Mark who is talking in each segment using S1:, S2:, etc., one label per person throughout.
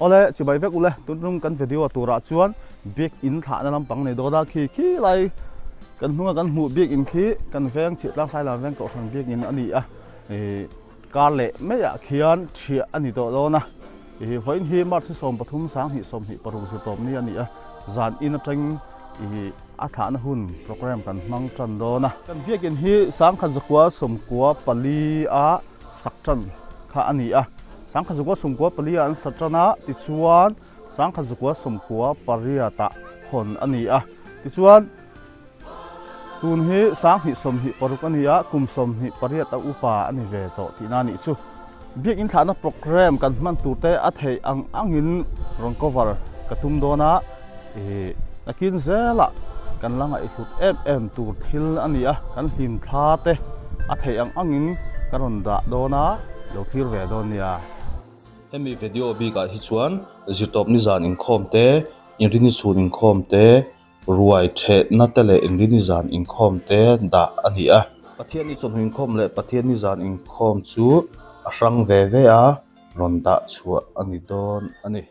S1: ole chi bai vek ule tunrum kan video tura chuan big in tha na lampang nei doda khi lai kan hunga kan mu big in khi kan veng chi tlang sai la veng ko thang big in ani a kar le me ya khian thia ani to do na voin hi mar si som pathum sang hi som hi paru si tom ni ani a zan in atang a tha na hun program kan mang tran do na kan big in hi sang khan zakwa som kwa pali a sakchan kha ani a sang kha zakwa som kwa pali an satrana ti chuan sang kha zakwa som kwa pariata hon ani a ti chuan tun hi sang hi som hi paruk ani a kum som hi pariata upa ani ve to ti na ni chu biak in thana program kan man tu te a thei angin rong cover katum dona akin zela kan langa i thut em tur thil ani a kan hlim thla te a thei angin karon da dona lo thir ve donia emi video bi ka hi chuan zirtop ni zan in khom te in rini chun in khom te ruai the na tele in rini zan in khom te da ani a pathian ni chon hin khom le pathian ni zan in khom chu a sang ve ve a ronda chua ani don ani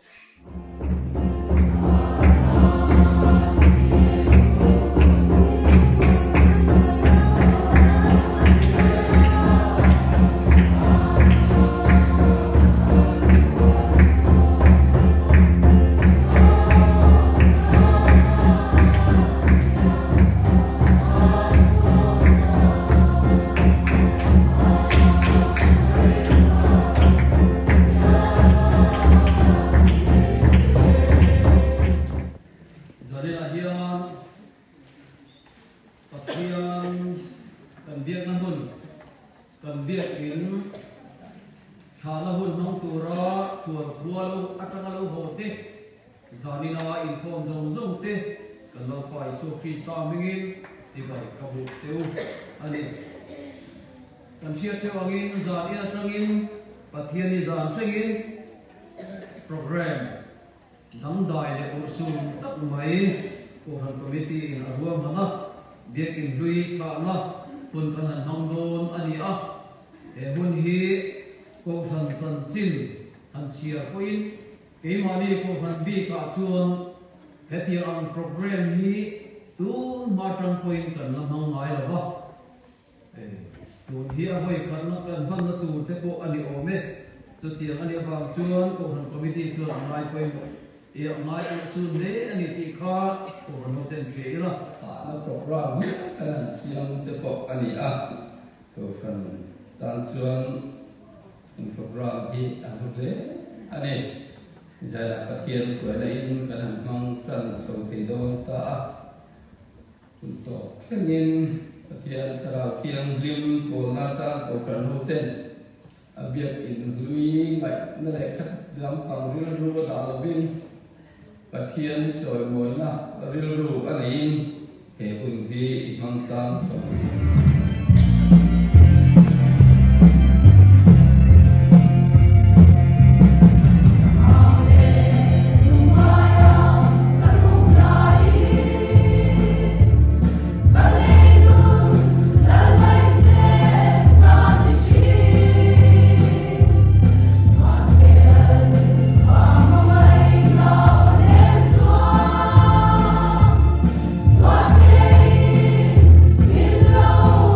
S2: program dang dai le usul tak mai ko han committee in arwam hanga biak in lui kha na pun kan han hong don ani a e hun hi ko han chan chin an chia point ke mani ko han bi ka chuan heti ang program hi tu ma tang point kan na hong ngai la ba tu hi a hoi kan na kan han na tu te ko ani ome chu tiang ani bang chuan ko han committee chuan ngai point e ngai an sun le ani ti kha ko han hoten che la
S3: na program kan siang te ko ani a to kan tan chuan program hi a le ani jaya pathian ko la in kan mang tran so te do ta to sengin pathian tara piang lim ko na ta ko kan hoten biak in lui ngai na le khat lam pang ru ru da la bin pathian choi moi na ru ru ani he hun hi mang tam so
S4: What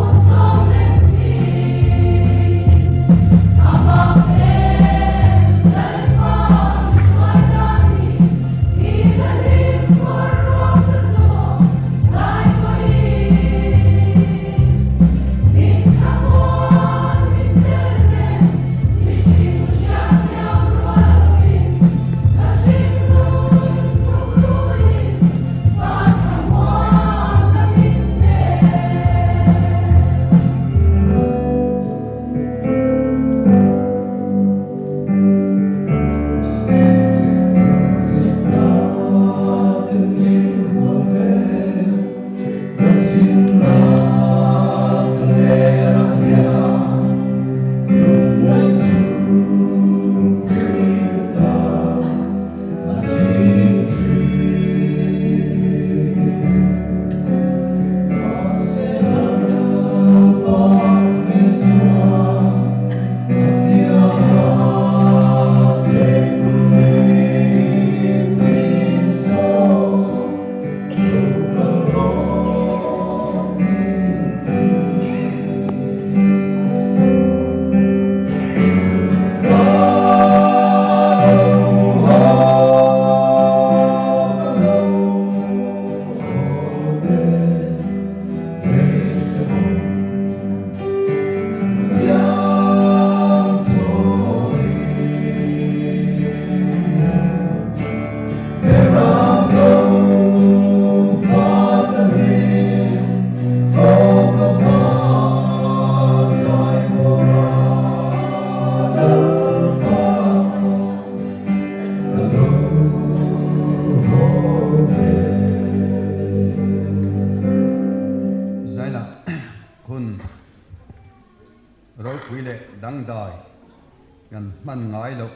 S4: man ngai lo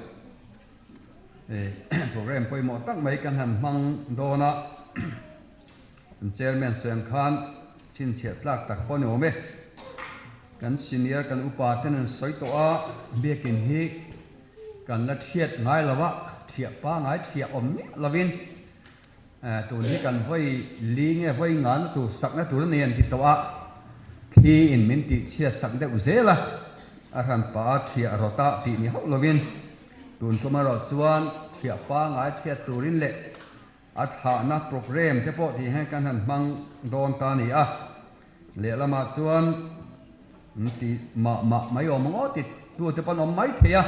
S4: program poi mo tak mai kan han mang do na chairman Seng Khan chin chiat lak tak pon o me kan senior kan upa ten soi to a bekin hi kan la thiat ngai lawa thia pa ngai thia om ni lavin tu ni kan voi li nge voi ngan tu sak na tu nen ti to a thi in min ti chia sak de uzela a ran pa thia rota ti ni ho lavin tun ko ma ro chuan thia pa ngai thia turin le a tha na program te po ti he kan han mang don ta ni a le lama chuan ti ma mai om ngo ti tu te pan om mai thia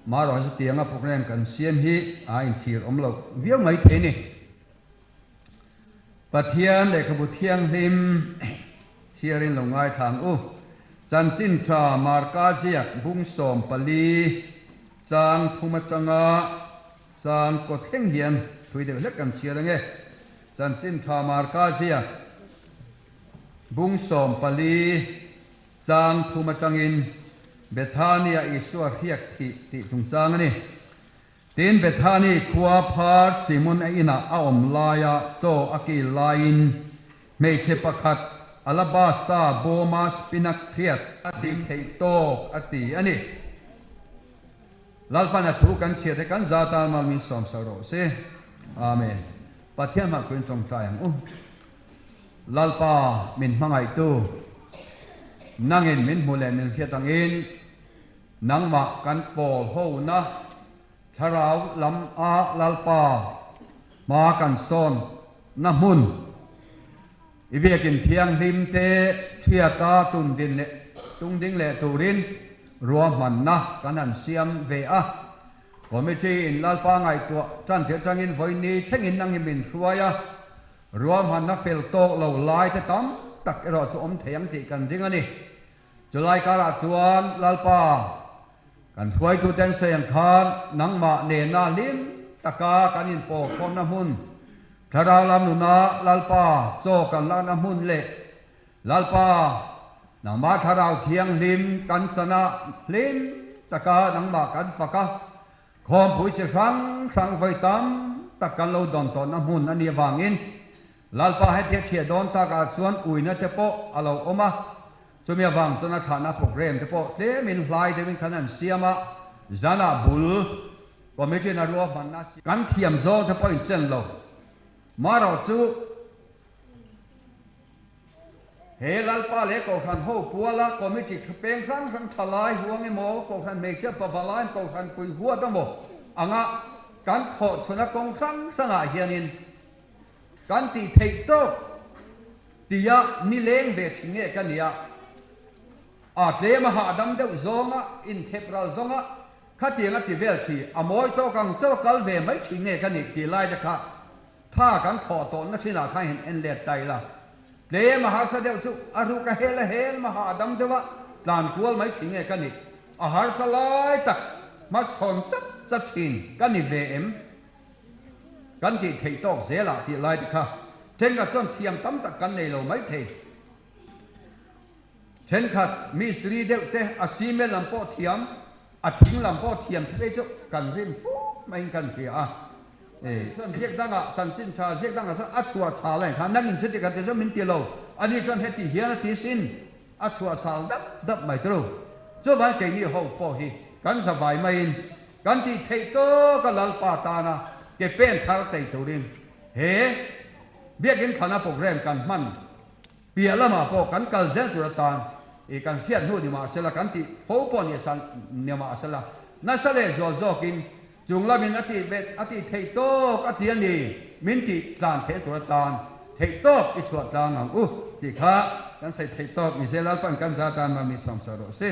S4: ma ro su tianga program kan sian hi a in chir om lo viau mai the ni pathian le khabu thiang lim chiarin lo ngai thang u chan chin tha mar ka sia bung som pali chang thuma changa chang ko theng hian thui de lek kan chia nge chan chin tha mar ka sia bung som pali chang thuma changin Bethania Iswar hiak ti chung chang ani tin Bethani khua phar simun aina aom laya cho aki lain mei che pakhat alabasta bomas pinak thiat ati theito ati ani lalpana thu kan chia kan zata mal min som saro se amen pathian ma kun trong tayang lalpa min mangai tu nangin min mulen min khiatangin nangma kan pol ho na tharau lam a lalpa ma kan son na mun ibekin thiang lim te thiata tun din le tung ding le turin ruam man na kanan siam ve a committee in lalpa ngai to chan the changin voini thengin nangin min thuaya ruam han na fel tok lo lai te tam tak ero chu om theyang ti kan ding ani July kara chuan lalpa kan thuai tu ten Seng Khan nangma ne na lim taka kanin po khom na mun thara lam nu na lalpa cho kan la na mun le lalpa nangma tharau thiang lim kan chana lim taka nangma kan paka khom pui che sang sang vai tam takan lo don ton na mun ani wangin lalpa hai the thia don ta ka chuan uina te po alo oma chumia wang chana thana program te po te min hlai te min khanan siama zana bul committee na ro man na kan thiam zo te po in chen lo maro chu he lalpa le ko khan ho puala committee peng sang sang thalai huang e mo ko khan me sia pa balai ko khan pui huwa ta mo anga kan kho chuna kong sang sanga hianin kan ti thei to tia ni leng ve thinge kania te maha dam deuh zonga in thepral zonga khatianga ti vel thi amoi to kang chaw kal ve mai thi nge kani ti lai da kha tha kan tho to na thina khai hen en le tai la te maha sa deuh chu aru ka hel maha dam dewa tlan kual mai thi nge kani a har salai tak ma son chat thin kani ve em kan ti thei tok zela ti lai da kha tenga chon thiam tam tak kan nei lo mai theiเช่นขัดมีสตรีเด็กแต่อาศีเมลัมโพเทียมอาทิ้งลัมโพเทียมที่ไปจุกันริมไม่กันเสียส่วนเรียกดังอ่ะจันจินชาเรียกดังอ่ะซะอัศวาชาเลยท่านนักอินทรีย์กันแต่จะมินตีโลอันนี้ส่วนเหตุเฮียนที่สินอัศวาชาดับไม่ตรูจุบันเกี่ยนี่ห้องพ่อฮีกันสบายไม่อินกันที่เทโตกันลัลปาตานะเก็บเป็นทาร์เตยตุรินเฮ้เบี้ยกินขนาโปรแกรมกันมันเปียละมาพอกันกัลเซนตุรตานkan hian hu ni ma sela kan ti ho pon ye san ne ma sela na sale zo zo kin chung la min ati bet ati thei to ati ani min ti tlan the tur tan thei to i chuat tang ang ti kha kan sai thei to mi selal pan kan za tan ma mi sam sa ro se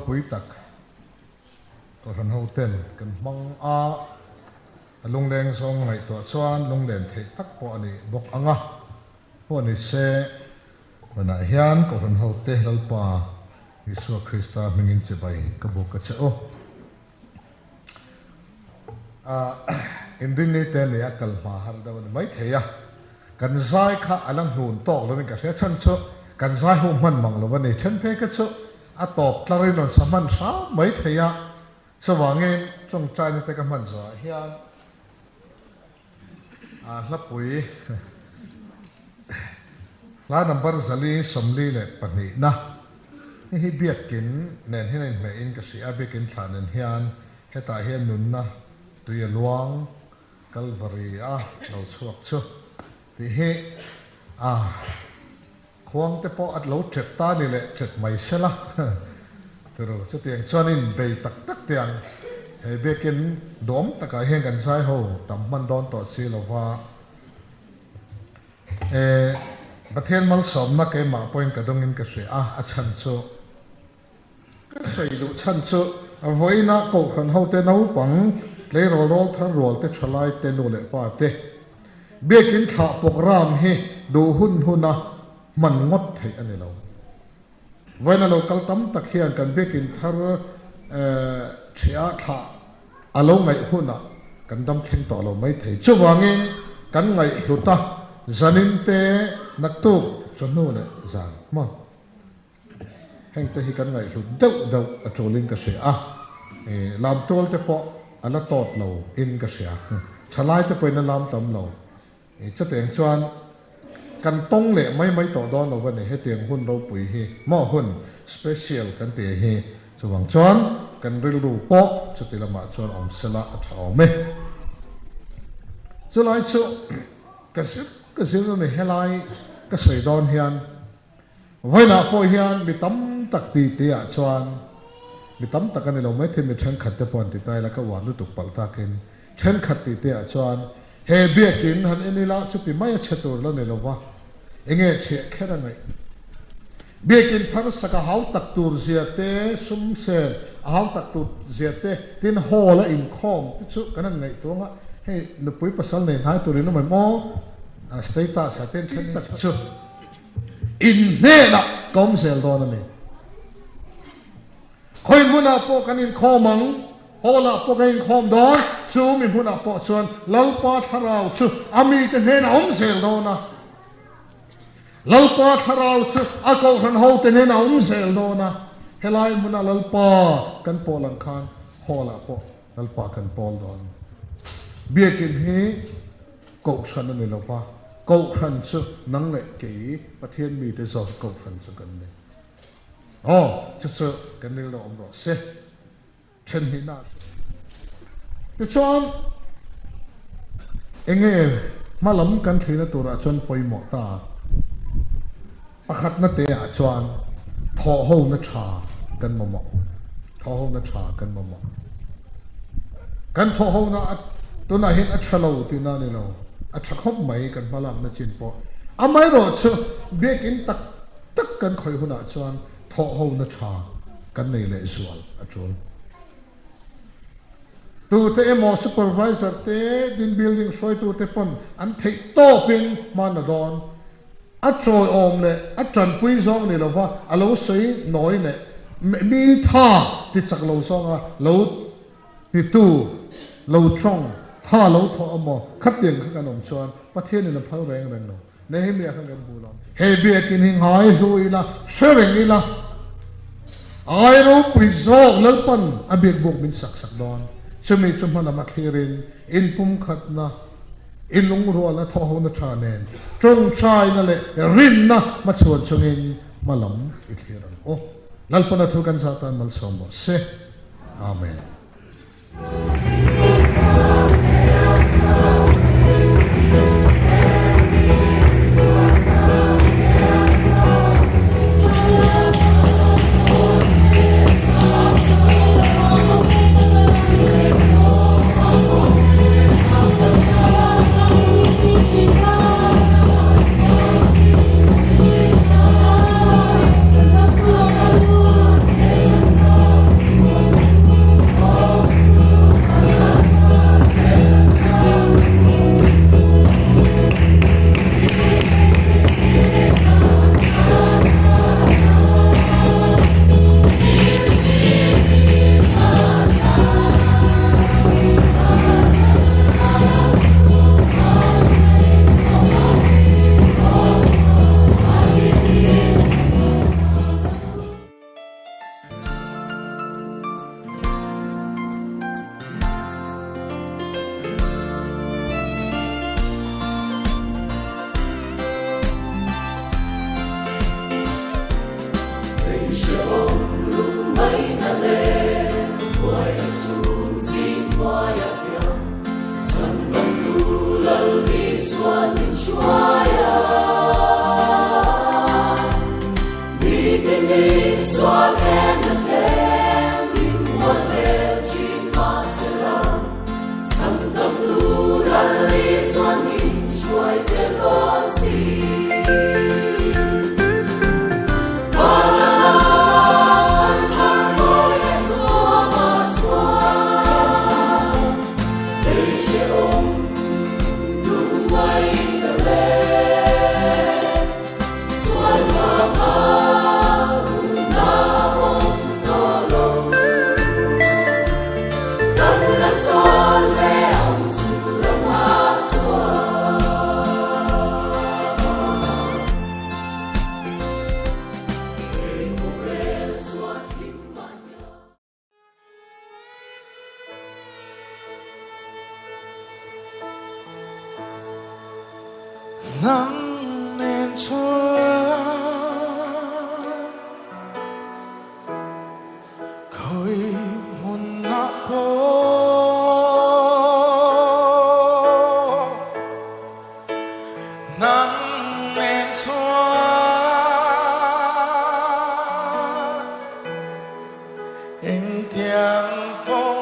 S5: pui tak to ran ho ten kan mang a lung leng song ngai to chuan lung len thei tak po ani bok anga po ni se mana hian ko ran ho te lalpa Yesu Krista mingin che bai ka bok ka che o in din ni te ne akal ma har da mai theya kan zai kha alang hun tok lo ni ka se chan chu kan zai hu man mang lo ni chen phe ka chu a top tlarin non saman sa mai theya sawangin chong chai ni te ka man za hian hlapui la number zali somli le pani na hi biakin nen hian me in ka sia biakin thanen hian heta hian nun na tuya luang Calvary lo chuak chu ti hi khuang te po at lo chet ta ni le chet mai sela pero chu tiang chuanin bei tak tak tiang he bekin dom taka hian kan sai ho tam man don to si lova bathian mal som na ke ma point ka dongin ka se a chan chu ka sei lu chan chu voina ko khan ho te nau pang le rol thar rol te thalai te no le pa te bekin tha program hi do hun man ngot thei ani lo voina lo kal tam tak hian kan bekin thar thia tha alo ngai huna kan dam theng to lo mai thei chuwangin kan ngai hluta zanin te naktu chonu le zan ma heng te hi kan ngai hlut deuh a cholin ka se lam tol te po ala tot lo in ka sia thalai te poina lam tam lo chateng chuan kan tong le mai to don lo wa ne he tiang hun ro pui hi mo hun special kan te hi chuwang chuan kan ril ru po chutilama chuan om sela a thau me chulai chu kasip ne helai ka sei don hian voina po hian mi tam tak ti te a chuan mi tam tak ani lo mai the mi than khat te pon ti tai la ka wa lu tuk pal ta ken than khat ti te a chuan he biakin han enila chu pi mai a chetur lo ne lo wa enge che khera ngai biakin thar saka hau tak tur zia te sum se hau tak tu zia te tin hola in khom ti chu kanan ngai to nga he nu pui pasal ne hai tu rin mai mo status sa ten than tak chu in ne na kom sel do na ni khoi muna po kanin khomang hola po kanin khom don chu mi muna po chuan lalpa tharau chu ami te ne na om sel do na lalpa tharau chu a ko han ho te ne na om sel do na helai muna lalpa kan polang khan hola po lalpa kan pol don biakin hi ko san ni lo pa ko khan chu nang le ke pathian mi te zo ko khan chu kan ne chu kan ni lo om ro se chen hi na te chuan enge malam kan thina tura chuan poimo ta pakhat na te a chuan tho ho na tha kan momo tho ho na tha kan momo kan tho ho na tuna hin a thalo ti na ni lo a thakop mai kan malam na chin po amai ro chu bekin tak kan khoi huna chuan tho ho na tha kan nei le zual a chul tu te emo supervisor te din building soi tu te pon an thei to pin man na don a troi om le a tran pui zong ni lo wa a lo sei noi ne mi tha ti chak lo song a lo ti tu lo trong tha lo tho amo khat tiang kha kan om chuan pathian ni na phal reng lo ne hi mi a kan bu lo he bi kin hi ngai hui la shereng ni la ai ro pui zong lalpan a bi buk min sak don chumi chumana makhirin in pum khatna in lung ro la tho ho na tha nen trong chai na le rin na ma chuan chungin malam i thiran lalpana thu kan satan mal sombo se amen
S6: nắng nên chúa khơi muôn ngã phố nắng nên chúa em tiếng phố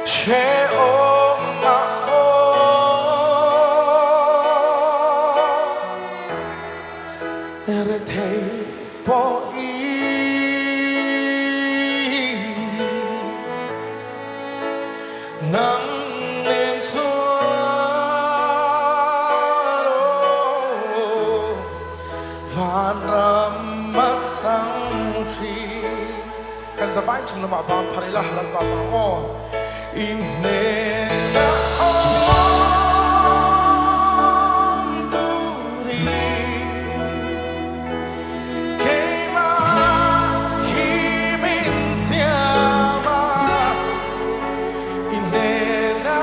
S6: sẽ ôm mặt để thấy bỏ ý nắng lên xuống và râm mắt sáng khi kan sa vai chung lama bam pharila halal ba fa o inne na om turi kema himin siama inne na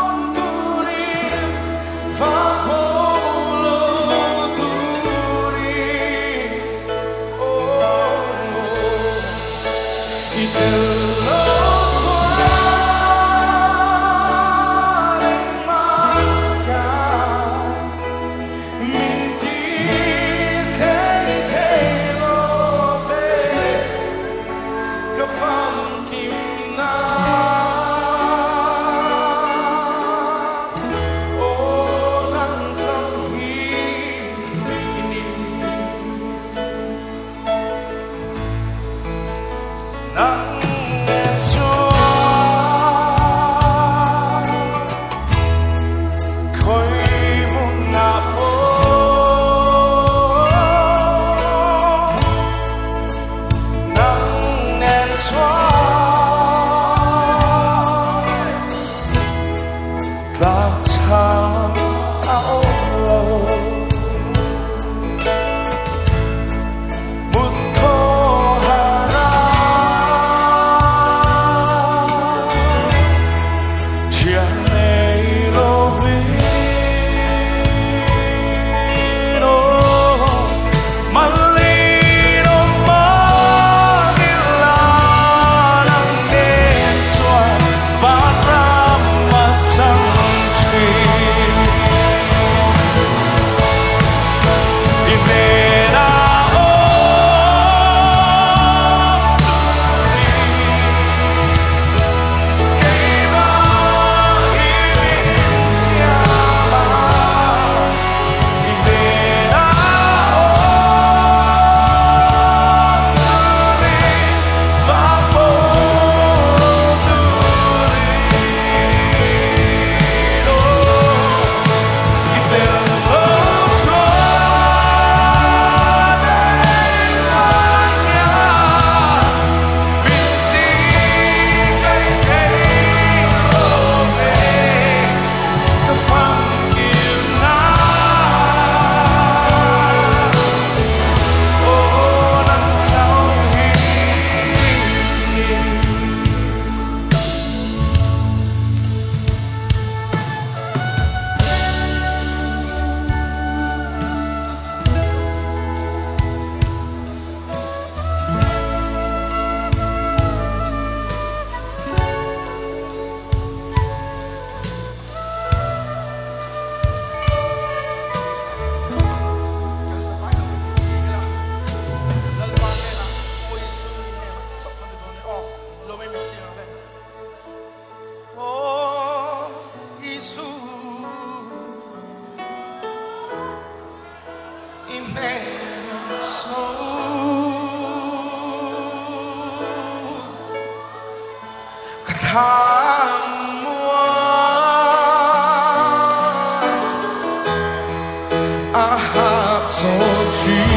S6: om turi fa polo turi nắng em chúa khơi muôn ngã phố nắng em chúa làm sao áo lâu một cô hà ra Malino Manila hàng mùa hát gió khi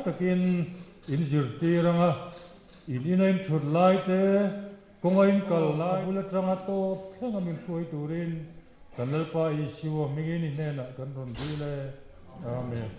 S7: takin in zirti ranga in inain thut lai te kongain kal lai bula tranga to thlenga min khoi turin kanal pa isiwa mingin inena kan ron dile amen.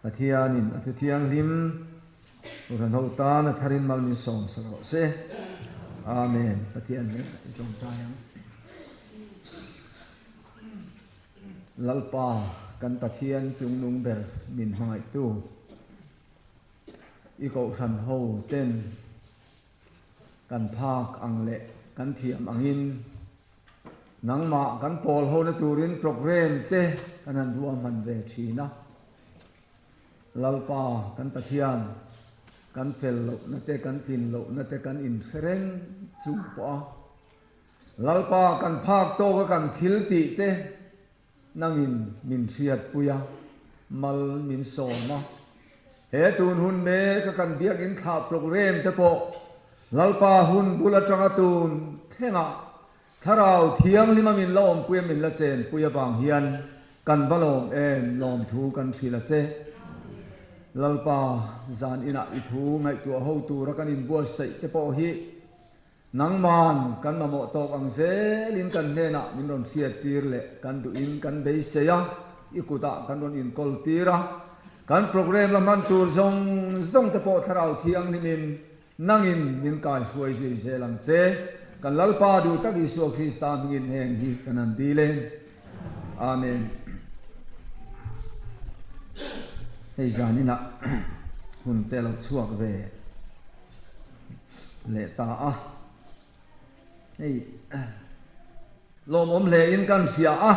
S4: Pathianin atuthiang lim uran hota na tharin malmin som saro se amen pathian ne trong tayang lalpa kan pathian chung nung ber min hangai tu i ko than ho ten kan phak ang le kan thiam angin nangma kan pol ho na turin program te kanan duam man ve thina lalpa kan pathian kan fel lo na te kan tin lo na te kan in fereng chu pa lalpa kan phak to ka kan thil ti te nangin min thiat puya mal min so ma he tun hun me ka kan biak in kha program te po lalpa hun bula tanga tun thenga tharau thiang lima min lom puya min la chen puya bang hian kan balom em lom thu kan thila che lalpa zan ina ithu ngai tu ho tu ra kan in bua sai te po hi nangman kan mamo tok ang zelin kan hena min ron siat tir le kan du in kan be se ya ikuta kan ron in kol tira kan program la man tur zong te po tharau thiang ni min nangin min kai huai ji zelang che kan lalpa du tak isu krista min heng hi kanan dilen amen hei zanina hun telo chuak ve le ta a hei lom om le in kan sia a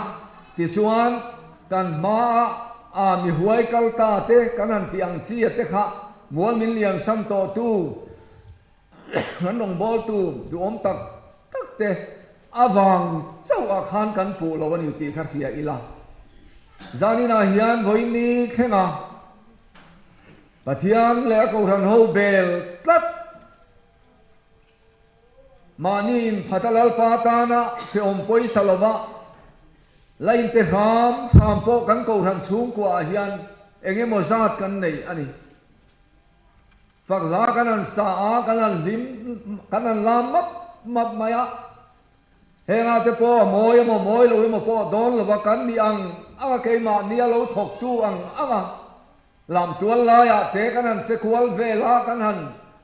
S4: ti chuan kan ma a mi huai kal ta te kanan tiang chi te kha mual min liang sam to tu nan dong bol tu du om tak te awang chau a khan kan pu lo ni ti khar sia ila
S8: zanina hian voini khenga pathian le ko ran ho bel tlat manin phatalal patana se om poi salova lain te ram sampo kan ko ran chung kwa hian enge mo zat kan nei ani fakla kanan sa kanan lim kanan lam map maya henga te po moi lo mo po don lo kan ni ang anga ke ma ni lo thok tu ang anga lam tual la ya te kanan se kwal ve la kanan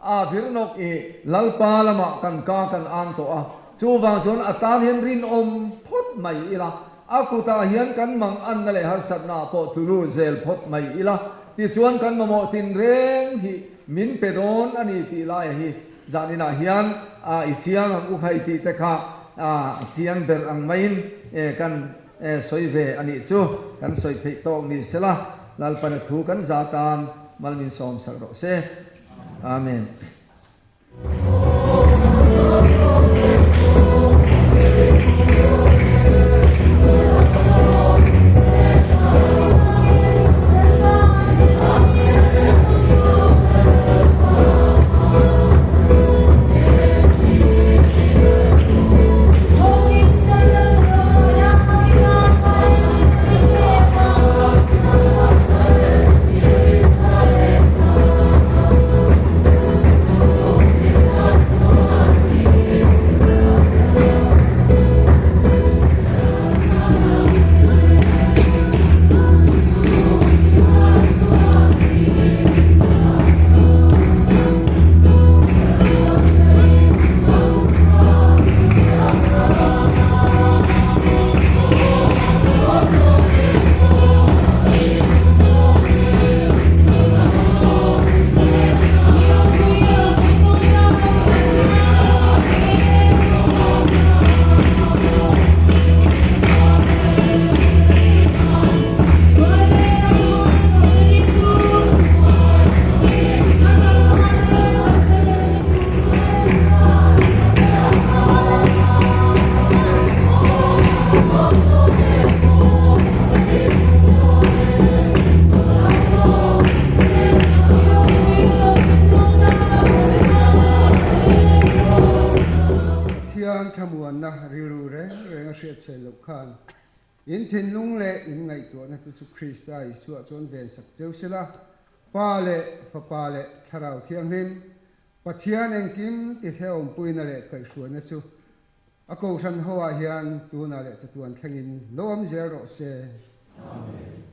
S8: a virnok e lalpa lama kan ka kan an to a chu wang chon atan hen rin om phot mai ila akuta hian kan mang an le har sat na po tulu zel phot mai ila ti chuan kan mo tin reng hi min pedon ani ti la hi zanina hian a ichiang ang ukhai ti te kha a chiang ber ang main kan soi ve ani chu kan soi thei to ni sela lal pan thu kan zatan malmin som sak ro se amen.
S9: in thin lung le in ngai to na tu Christ ai su chon ven sak cheu sila pa le fa pa le tharau thiang nim pathian eng kim ti theom puina le kai suan na chu ako san hoa hian tu na le chatuan thangin lom zero se amen.